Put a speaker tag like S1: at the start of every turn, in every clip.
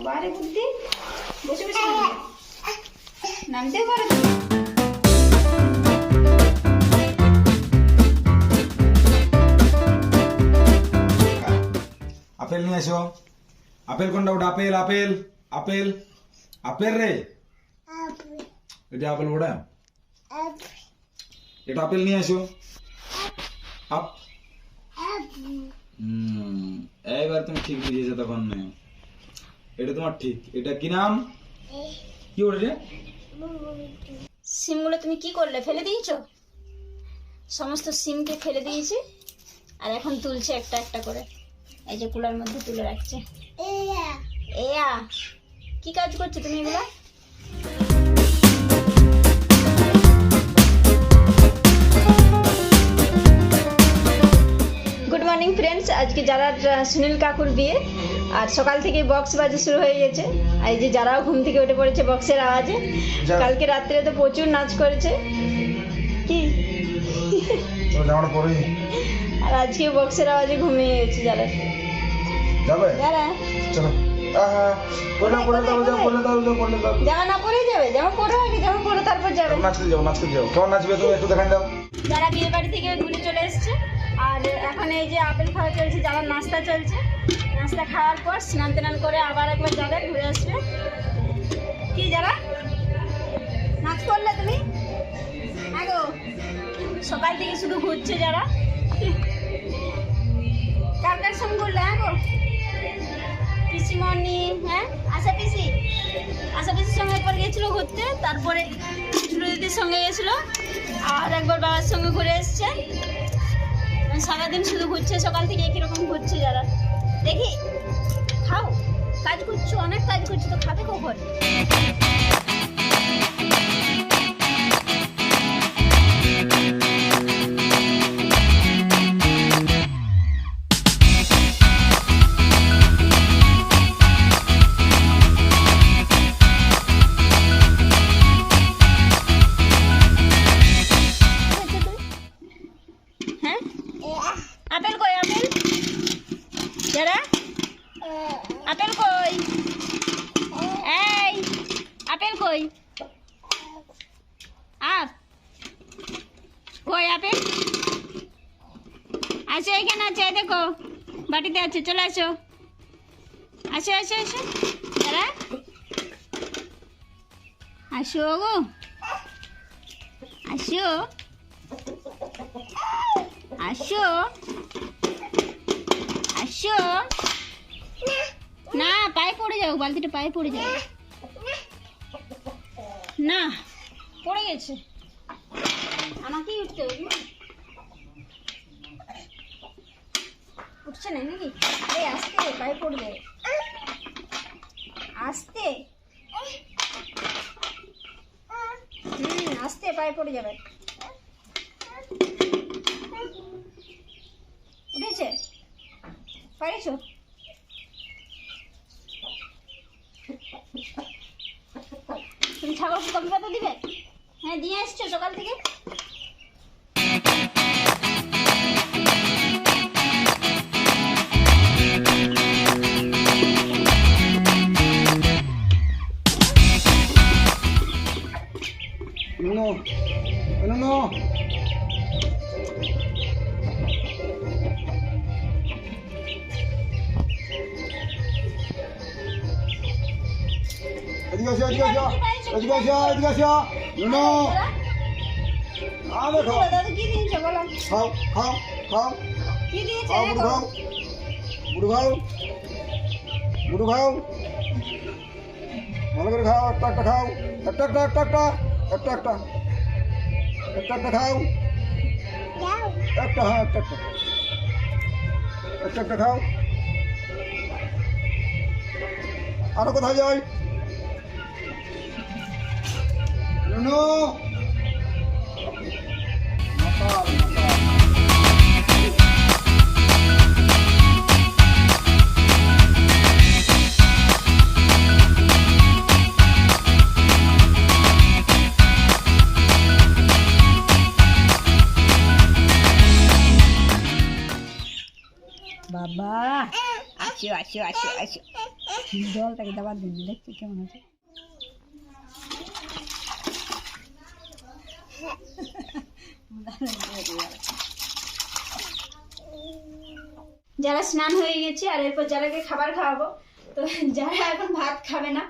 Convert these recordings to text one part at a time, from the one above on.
S1: বাবারে বুদ্ধি, বসে বসে নামতে পারো তুমি।
S2: আপেল নিয়ে এসো। আপেল কোনটা? ওটা আপেল। আপেল আপেল আপেল রে, এটা আপেল ওটা, এটা আপেল নিয়ে এসো। এইবার তুমি ঠিক বুঝিয়েছো তখন। এটা তোমার ঠিক। এটা কি নাম? কি ওটা রে?
S1: সিমগুলো তুমি কি করলে? ফেলে দিয়েছো? সমস্ত সিমকে ফেলে দিয়েছি আর এখন তুলছে একটা একটা করে। এই যে কুলার মধ্যে তুলে রাখছে। এয়া কি কাজ করছো তুমি এগুলো? গুড মর্নিং ফ্রেন্ডস, আজকে যারা সুনীল কাকুর বিয়ে আর সকাল থেকে বক্স বাজে শুরু হয়ে গেছে। আর এই যে যারাও ঘুম থেকে উঠে পড়েছে বক্সের আওয়াজে। কালকে রাত্রে তো প্রচুর নাচ করেছে কি, আর আজকে বক্সের আওয়াজে ঘুমিয়ে গেছে যারা যারা জামা না পরে যাবে, জামা পরে আগে, জামা পরে তারপর যাবে।
S2: কেমন নাচবে তুমি একটু দেখান দাও।
S1: যারা বিয়ে বাড়ি থেকে ঘুরে চলে এসছে আর এখন এই যে আপেল খাওয়া চলছে, যারা নাস্তা চলছে, নাস্তা খাওয়ার পর স্নান টান করে আবার একবার যাবে, ঘুরে আসবে। কি যারা নাচ করলে তুমি? হ্যাঁ গো, সকাল থেকে শুধু ঘুরছে যারা। কার কার সঙ্গে ঘুরলে? হ্যাঁ গো, পিসিমণি, হ্যাঁ আশা পিসি, আশা পিসির সঙ্গে একবার গেছিল ঘুরতে, তারপরে ছোট দিদির সঙ্গে গেছিল, আর একবার বাবার সঙ্গে ঘুরে এসছে। সারাদিন শুধু ঘুরছে, সকাল থেকে একই রকম ঘুরছে যারা। দেখি খাও, কাজ করছো, অনেক কাজ করছো, তো খাবে কখন? হ্যাঁ আপেল কই? আপেল যারা আপেল কই? এই আপেল কই? আপ কই আপেল? আসো, এখানে আছে, দেখো বাটিতে আছে, চলে আসো, আসো আসো আসো যারা, আসো গো, আসো আসো আসো। না, পায়ে পড়ে যাও, বালতিটা পায়ে পড়ে যাও। না, পড়ে গেছে, আমাকেই উঠতে হবে। উঠছে না নাকি? আরে আস্তে, পায়ে পড়ে যাবে, আস্তে। আস্তে, পায়ে পড়ে যাবে। উঠেছে? পারিছো? তুমি ছাগলকে কপি পাতা দিবে? হ্যাঁ দিয়ে আসছো সকাল থেকে। দাদু কি দিয়েছে বলো?
S2: খাও খাও খাও
S1: কি দিয়েছে?
S2: খাও, বুড়ো খাও, বুড়ো খাও, বুড়ো খাও, ভালো করে খাও, একটা একটা খাও, একটা একটা একটা একটা একটা একটা একটা একটা খাও, একটা, হ্যাঁ একটা একটা একটা একটা খাও। আরো কোথায় যাই? নুনু
S1: বাবা, আসো আসো আসো আসো
S3: জলটাকে দাবার দিন, দেখছি কেমন আছে।
S1: যারা স্নান হয়ে গেছে আর এরপর যারাকে খাবার খাওয়াবো, তো যারা এখন ভাত খাবে না,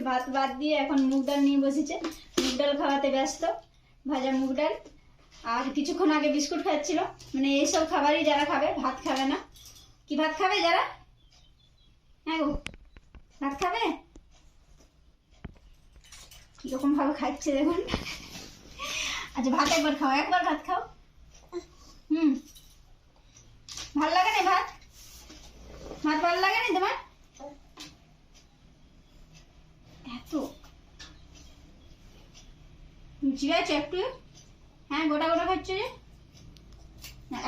S1: ভাত বাদ দিয়ে এখন মুগ ডাল নিয়ে বসেছে, মুগ ডাল খাওয়াতে ব্যস্ত, ভাজা মুগ ডাল। আর কিছুক্ষণ আগে বিস্কুট খাচ্ছিল, মানে এইসব খাবারই যারা খাবে, ভাত খাবে না। কি ভাত খাবে যারা? হ্যাঁ গো, ভাত খাবে? কিরকম ভাবে খাচ্ছে দেখুন। আচ্ছা ভাত একবার খাও, একবার ভাত খাও। ভাল লাগে না ভাত? ভাত ভালো লাগে না তোমার? এত রুচি আছে একটু? হ্যাঁ, গোটা গোটা খাচ্ছ যে।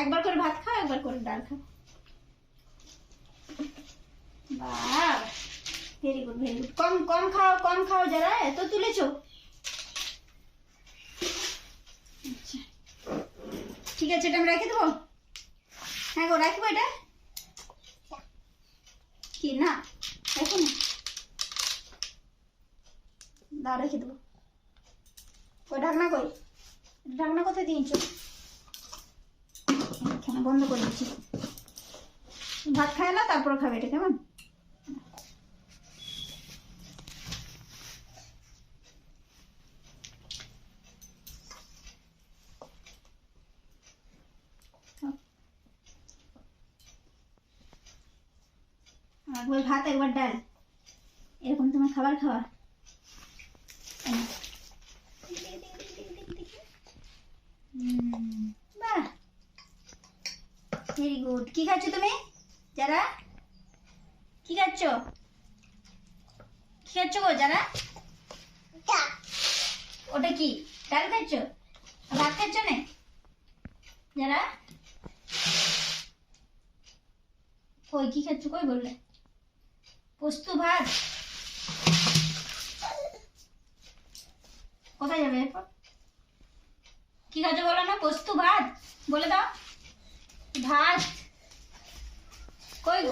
S1: একবার করে ভাত খাও, একবার করে ডাল খাও। বাহ, ভেরি গুড ভেরি গুড। কম কম খাও, কম খাও। যারা এত তুলেছো, আচ্ছা ঠিক আছে, এটা আমি রেখে দেবো। হ্যাঁ গো, রাখবো এটা কি না? রাখো না, দাও রেখে দেবো। ওই ঢাকনা কই? ঢাকনা কোথায় দিয়েছো? এখানে বন্ধ করে দিচ্ছি। ভাত খায় না, তারপর খাবে এটা, কেমন? একবার ভাত একবার ডাল, এরকম তোমার খাবার খাওয়া। বাহ, ভেরি গুড। কি খাচ্ছ তুমি? যারা কি খাচ্ছ? কি খাচ্ছ গো যারা? ওটা কি? ডাল খাচ্ছ? ভাত খাচ্ছ না যারা? কই কি খাচ্ছ? কই বললে? পোস্ত ভাত। কোথায় যাবে এরপর? কি খাচ্ছ বলো না? পোস্ত ভাত বলে দাও। ভাত কই?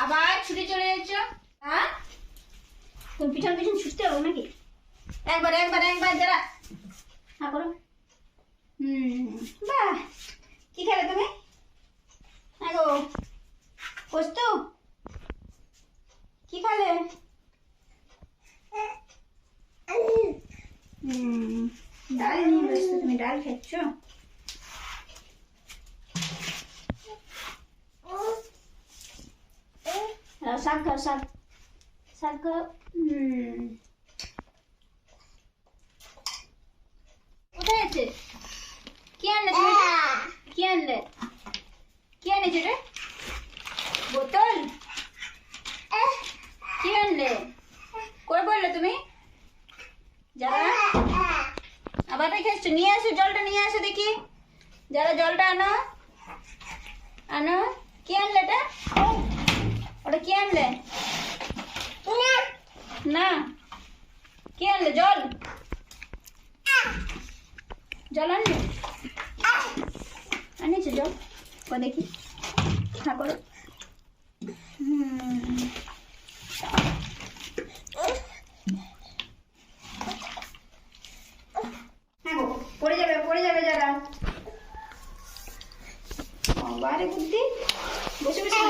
S1: আবার ছুটে চলে যাচ্ছ? হ্যাঁ, তোর পিছন পিছন ছুটতে হবে নাকি? একবার একবার একবার যারা। হ্যাঁ করো। বাহ, কি খেলে তুমি? হ্যাঁ গো, পোস্ত কি খালে? ডাল নিয়ে ব্যস্ত, তুমি ডাল খাচ্ছ? শাক খাও, শাক শাক খাও। কোথায় আছে? কি আনলে তুমি? কি আনলে? কি আনেছো রে? বোতল? কি আনলে? কই বললে তুমি? যারা আবার রেখে এসছো, নিয়ে আসো জলটা, নিয়ে আসো দেখি। যারা জলটা আনো, আনো। কি আনলে এটা? ওটা কি আনলে? না, কি আনলে? জল? জল আনলে? আনিছো জল? ও দেখি, হ্যাঁ করো। হ্যাঁ গো, পড়ে যাবে পড়ে যাবে যারা। বারে বুদ্ধি, বসে বসে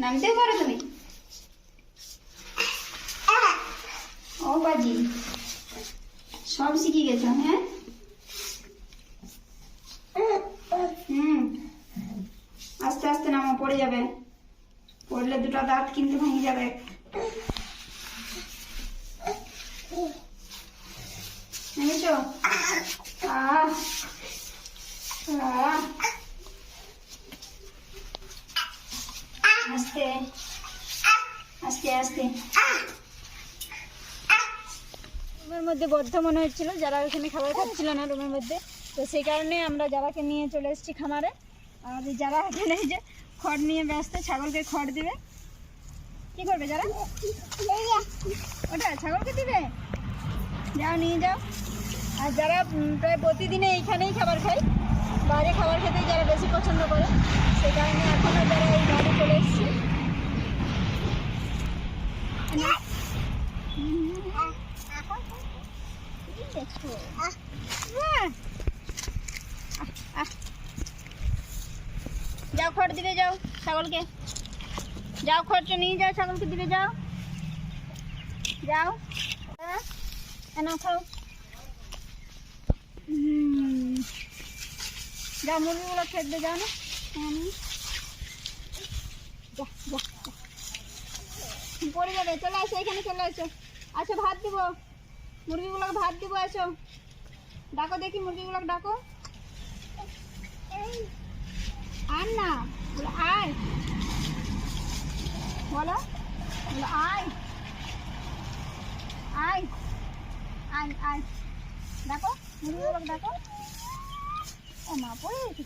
S1: নামতেও পারো তুমি? ও বাজি, সব শিখে গেছো। হ্যাঁ, আস্তে আস্তে নামো, পড়ে যাবে। পড়লে দুটো দাঁত কিন্তু ভেঙে যাবে। বুঝেছো? আস্তে আস্তে আস্তে। রুমের মধ্যে বদ্ধ মনে হচ্ছিল, যারা ওখানে খাবার খাচ্ছিল না রুমের মধ্যে, তো সেই কারণে আমরা যারাকে নিয়ে চলে এসেছি খামারে। আর যারা এখানে যে খড় নিয়ে ব্যস্ত, ছাগলকে খড় দিবে। কি করবে যারা? ওটা ছাগলকে দিবে, যাও নিয়ে যাও। আর যারা প্রায় প্রতিদিনে এইখানেই খাবার খায়, বাইরে খাবার খেতেই যারা বেশি পছন্দ করে, সেই কারণে এখনও যারা এই বাড়ি চলে এসেছি। দেখো যাও খড় দিবে, যাও ছাগলকে, যাও খড়টা নিয়ে যাও, ছাগলকে দিবে, যাও যাও। এনাও খাও। যাও মুরগিগুলো খেতে যাও না। পড়ে যাবে, চলে আসো এখানে, চলে আসো। আচ্ছা ভাত দিব, মুরগিগুলোকে ভাত দিব, আসো ডাকো দেখি, মুরগিগুলোকে ডাকো। আর না বলো আয়, বলো বলো আয় আয় আয় আয়, ডাকো মুরগিগুলোকে ডাকো। ও মা পড়ে গেছে,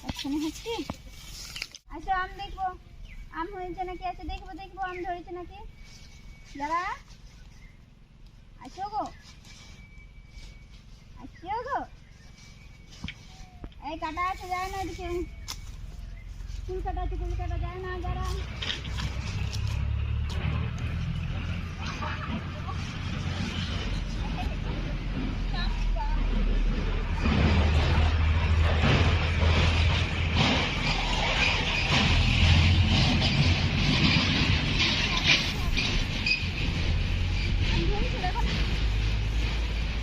S1: একখানে হচ্ছে। আচ্ছা আম দেখবো, আম হয়েছে নাকি, আছে দেখবো দেখবো আম ধরেছে নাকি। যারা আসো গো, আসো গো, এই কাটা আছে যায় না, এদিকে ফুল কাটা আছে, ফুল কাটা যায় না। যারা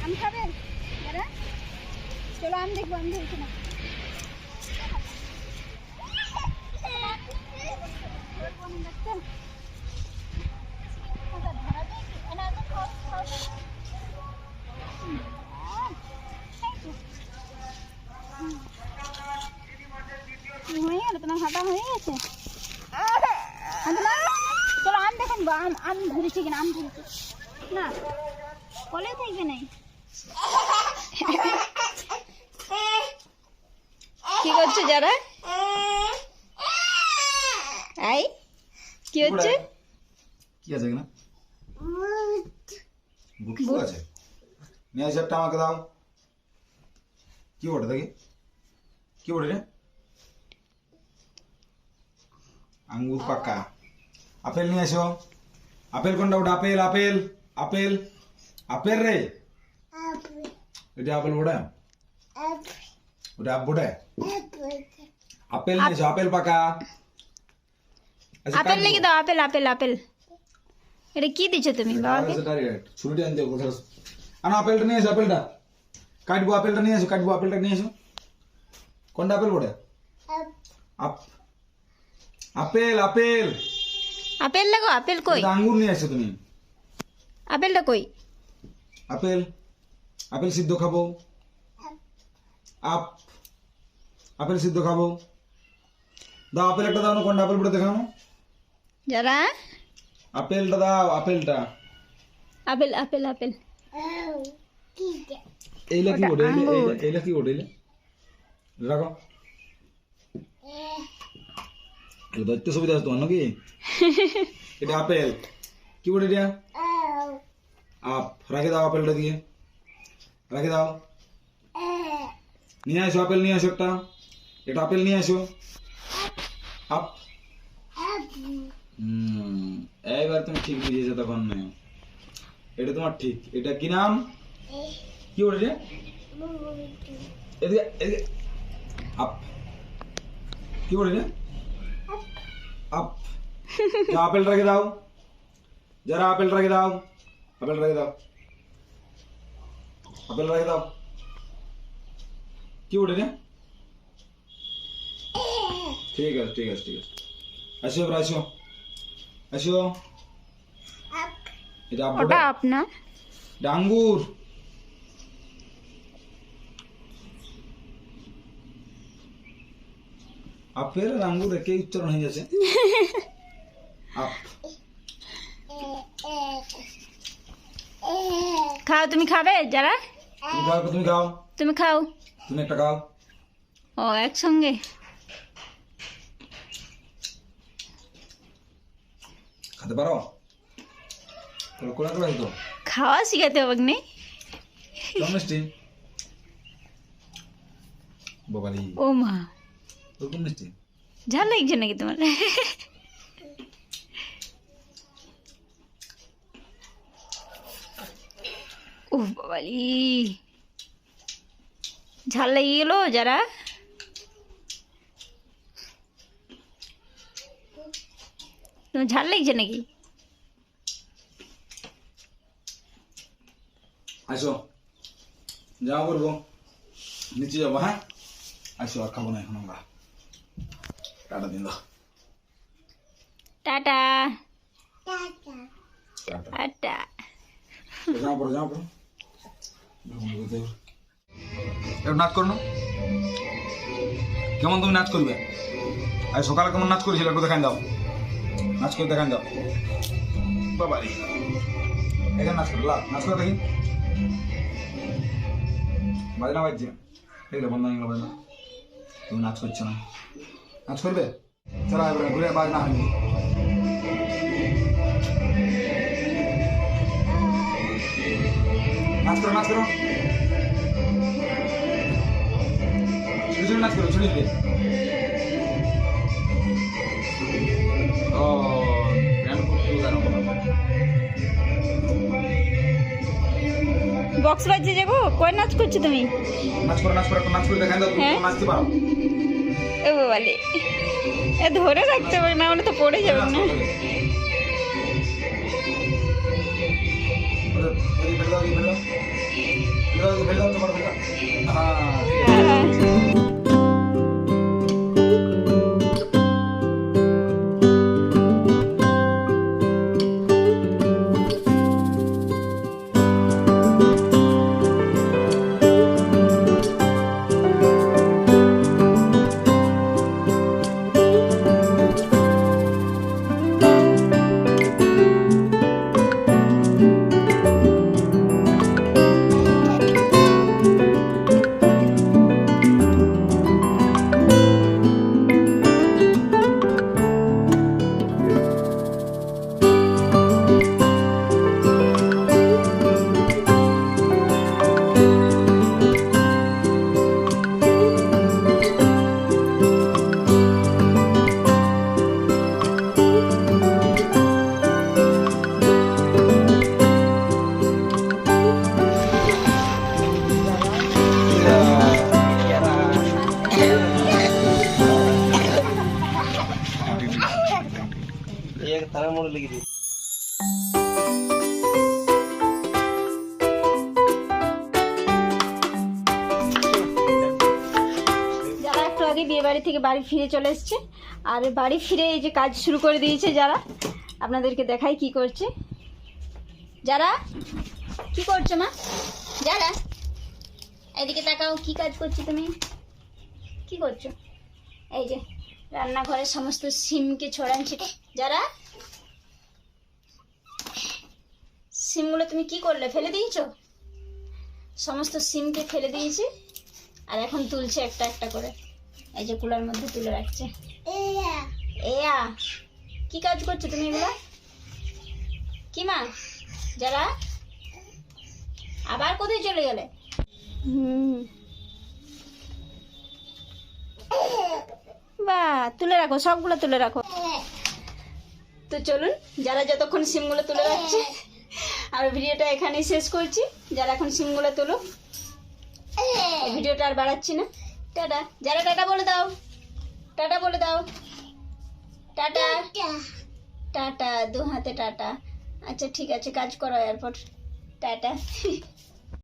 S1: আম খাবে যারা, চলো আম দেখবো আম ধরেছে না। হয়ে গেল তোমার হাঁটা হয়ে গেছে। চলো আম দেখেন, আম আম ধরেছে কিনা, আম ধরেছে না, কলে থাকবে নাই। কি করছো যারা, আই কি হচ্ছে,
S2: কি আছে কিনা বুকি আছে, নিয়ে আসো একটা আমাকে দাও। কি ওটা দেখি, কি ওটা রে? আঙ্গুর পাকা, আপেল নিয়ে এসো। আপেল কোনটা ওটা? আপেল আপেল আপেল আপেল রে, এটা আপেল ওটা, ওটা আপেল, আপেল নিয়ে এসো, আপেল পাকা। আচ্ছা,
S1: আপেল লিখে দাও, আপেল আপেল আপেল। এটা কি দিছো তুমি বাবাকে?
S2: ছুরিটা আনতে কোথাও, আনো আপেলটা নিয়ে এসো, আপেলটা কাটবো, আপেলটা নিয়ে এসো, কাটবো আপেলটা নিয়ে এসো। কোনটা আপেল ওটা? আপেল আপেল
S1: আপেল লাগো, আপেল কই,
S2: এটা আঙ্গুর নিয়ে এসো তুমি।
S1: আপেলটা কই?
S2: আপেল, আপেল সিদ্ধ খাবো, আপেল সিদ্ধ খাবো। দাও আপেল একটা দাও না, কোনটা আপেল পড়ে দেখানো।
S1: যারা
S2: আপেলটা দাও, আপেলটা।
S1: আপেল আপেল আপেল,
S2: এইলা কি ওটা? এইলা কি ওটা? এইলা রাখো, এটা দেখতে সুবিধা আছে তোমার নাকি? এটা আপেল, কি ওটা এটা? রাখে দাও, আপেলটা দিয়ে রাখে দাও। নিয়ে আসো আপেল, নিয়ে আসো একটা, এটা আপেল নিয়ে আসো। এইবার তুমি ঠিক বুঝেছো তখন না, এটা তোমার ঠিক। এটা কি নাম, কি ওটা রে? এদিকে এদিকে, আপ, কি ওটা রে? আপ। আপেল রেখে দাও, যারা আপেল রেখে দাও, আপেল রেখে দাও, আপেল রেখে দাও। কি ওটা রে? ঠিক আছে ঠিক আছে ঠিক আছে, আসো এবার আসো, আসো। এটা
S1: ওটা আপনার
S2: আঙ্গুর, আপেল আর আঙ্গুর একই উচ্চারণ হয়ে যাচ্ছে।
S1: খাও, তুমি খাবে যারা,
S2: তুমি খাও, তুমি খাও,
S1: তুমি খাও।
S2: তুমি একটা খাও।
S1: ও একসঙ্গে
S2: খেতে পারো? কোলা কোলা তো
S1: খাওয়া শিখাতে হবে নেই।
S2: কেমন মিষ্টি বাবারি,
S1: ও মা,
S2: ওরকম মিষ্টি।
S1: ঝাল লাগছে নাকি তোমার? উহ বাবালি, ঝাল লেগে গেল যারা। তোমার ঝাল লেগেছে নাকি?
S2: আসো, যাও করবো, নিচে যাবো। হ্যাঁ আসো, আর খাবো না এখন আমরা। টাটা দিন দাও।
S1: Tata
S2: tata.
S1: টাটা।
S2: যাও পড়ো, যাও পড়ো। এবার নাচ করো না? কেমন তুমি নাচ করবে? আর সকালে কেমন নাচ করেছিলে একটু দেখান দাও, নাচ করে দেখান দাও। বাবা রে, এখানে নাচ করো, নাচ করে দেখি। বাজে না বাজছে? এগুলো বন্ধ হয়ে গেল, বাজে না। তুমি নাচ করছো না, নাচ করবে? চলো এবার ঘুরে, বাজ না হয়নি। নাচ করো, নাচ করো, ছোট ছোট নাচ করো, ছোট ছোট। ও গ্র্যান্ড করতে জানো না?
S1: বক্স বাজছে যাবো, কই নাচ করছো তুমি?
S2: নাচ করো, নাচ করো, নাচ করে দেখান দাও। তুমি
S1: হ্যাঁ?
S2: নাচতে পারো?
S1: এ বাবালি, এ ধরে রাখতে হবে না, ওটা তো পড়ে যাবে না। যারা একটু আগে বিয়ে বাড়ি থেকে বাড়ি ফিরে চলে এসছে, আর বাড়ি ফিরে এই যে কাজ শুরু করে দিয়েছে যারা, আপনাদেরকে দেখাই কি করছে। যারা কি করছো মা? যারা এদিকে তাকাও, কি কাজ করছো তুমি? কি করছো? এই যে রান্নাঘরের সমস্ত সিমকে ছড়াচ্ছি। যারা সিমগুলো তুমি কি করলে? ফেলে দিয়েছো? সমস্ত সিমকে ফেলে দিয়েছি, আর এখন তুলছে একটা একটা করে। এই যে কুলার মধ্যে তুলে রাখছে। এয়া কি কাজ করছো তুমি এগুলো? কি মা? যারা আবার কোথায় চলে গেলে? বা তুলে রাখো, সবগুলো তুলে রাখো। তো চলুন, যারা যতক্ষণ সিমগুলো তুলে রাখছে, আর ভিডিওটা এখানেই শেষ করছি। যারা এখন সিমগুলো তুলো, ভিডিওটা আর বাড়াচ্ছি না। টাটা। যারা টাটা বলে দাও, টাটা বলে দাও, টাটা টাটা, দু হাতে টাটা। আচ্ছা ঠিক আছে, কাজ করো এরপর। টাটা।